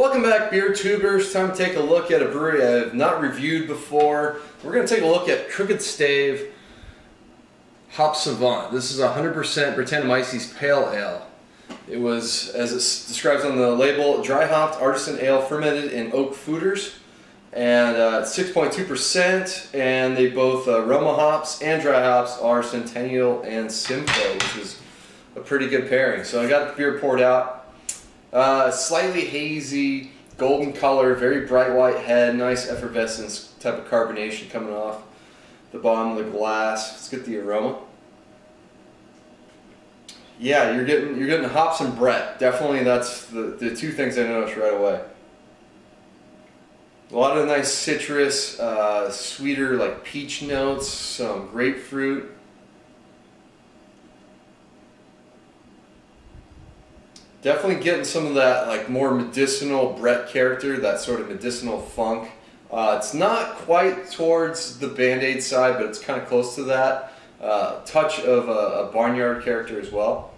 Welcome back, beer tubers. Time to take a look at a brewery I have not reviewed before. We're going to take a look at Crooked Stave Hop Savant. This is 100% Brettanomyces Pale Ale. It was, as it describes on the label, dry hopped artisan ale fermented in oak foeders, and 6.2%. And they both Roma hops and dry hops are Centennial and Simcoe, which is a pretty good pairing. So I got the beer poured out. Slightly hazy, golden color, very bright white head, nice effervescence type of carbonation coming off the bottom of the glass. Let's get the aroma. Yeah, you're getting hops and Brett. Definitely, that's the two things I noticed right away. A lot of nice citrus, sweeter like peach notes, some grapefruit. Definitely getting some of that like more medicinal Brett character, that sort of medicinal funk. It's not quite towards the Band-Aid side, but it's kind of close to that. Touch of a barnyard character as well.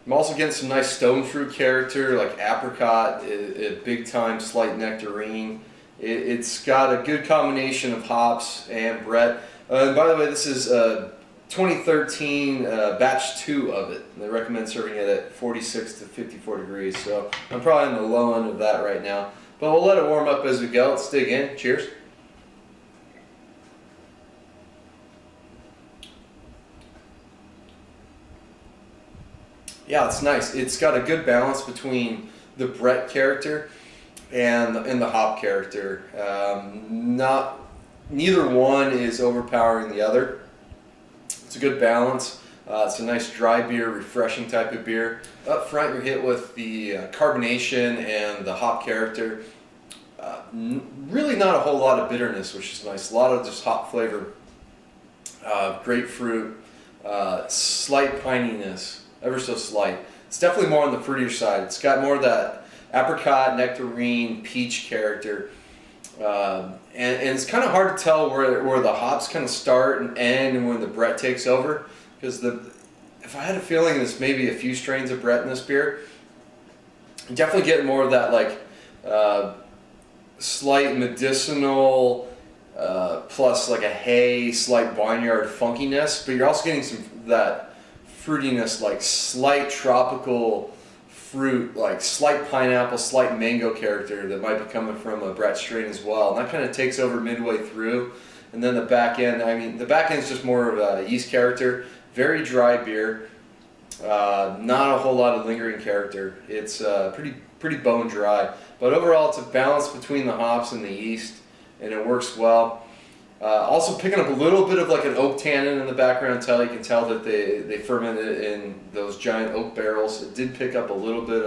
I'm also getting some nice stone fruit character, like apricot, a big time slight nectarine. It's got a good combination of hops and Brett. And by the way, this is 2013 batch 2 of it. And they recommend serving it at 46 to 54 degrees, so I'm probably on the low end of that right now. But we'll let it warm up as we go. Let's dig in. Cheers. Yeah, it's nice. It's got a good balance between the Brett character and the hop character. Neither one is overpowering the other. It's a good balance. It's a nice dry beer, refreshing type of beer. Up front, you're hit with the carbonation and the hop character. Really not a whole lot of bitterness, which is nice. A lot of just hop flavor, grapefruit, slight pininess, ever so slight. It's definitely more on the fruitier side. It's got more of that apricot, nectarine, peach character. And it's kind of hard to tell where the hops kind of start and end and when the Brett takes over, because if I had a feeling there's maybe a few strains of Brett in this beer, I'm definitely getting more of that like slight medicinal plus like a hay, slight barnyard funkiness, but you're also getting some that fruitiness, like slight tropical fruit, like slight pineapple, slight mango character that might be coming from a Brett strain as well. And that kind of takes over midway through. And then the back end, the back end is just more of a yeast character. Very dry beer. Not a whole lot of lingering character. It's pretty bone dry. But overall, it's a balance between the hops and the yeast, and it works well. Also picking up a little bit of like an oak tannin in the background. You can tell that they fermented in those giant oak barrels. It did pick up a little bit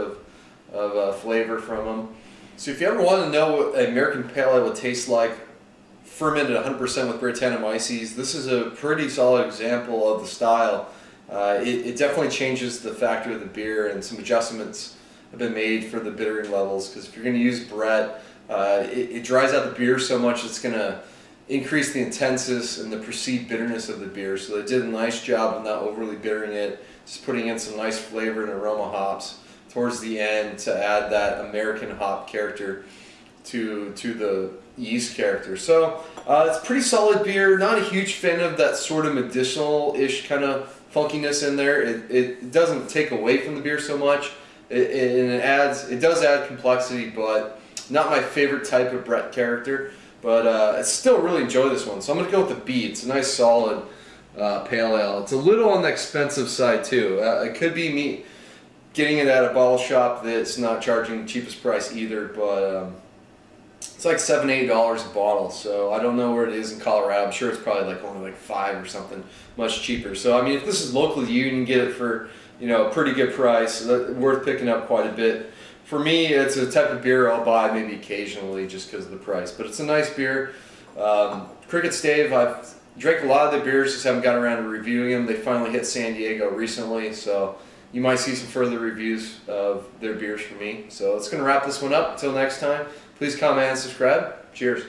of flavor from them. So if you ever want to know what an American Pale Ale would taste like, fermented 100% with Brettanomyces, this is a pretty solid example of the style. It definitely changes the factor of the beer, and some adjustments have been made for the bittering levels, because if you're going to use Brett, it dries out the beer so much it's going to increase the intensis and the perceived bitterness of the beer. So they did a nice job of not overly bittering it, just putting in some nice flavor and aroma hops towards the end to add that American hop character to the yeast character. So it's a pretty solid beer. Not a huge fan of that sort of medicinal-ish kind of funkiness in there. It doesn't take away from the beer so much, and it does add complexity, but not my favorite type of Brett character. But I still really enjoy this one, so I'm going to go with the B. It's a nice solid pale ale. It's a little on the expensive side too. It could be me getting it at a bottle shop that's not charging the cheapest price either, but it's like $7, $8 a bottle, so I don't know where it is in Colorado. I'm sure it's probably like only like $5 or something, much cheaper. So I mean, if this is local to you, you can get it for a pretty good price, worth picking up quite a bit. For me, it's a type of beer I'll buy maybe occasionally just because of the price, but it's a nice beer. Crooked Stave, I've drank a lot of the beers, just haven't gotten around to reviewing them. They finally hit San Diego recently, so you might see some further reviews of their beers from me. So it's going to wrap this one up. Until next time, please comment and subscribe. Cheers.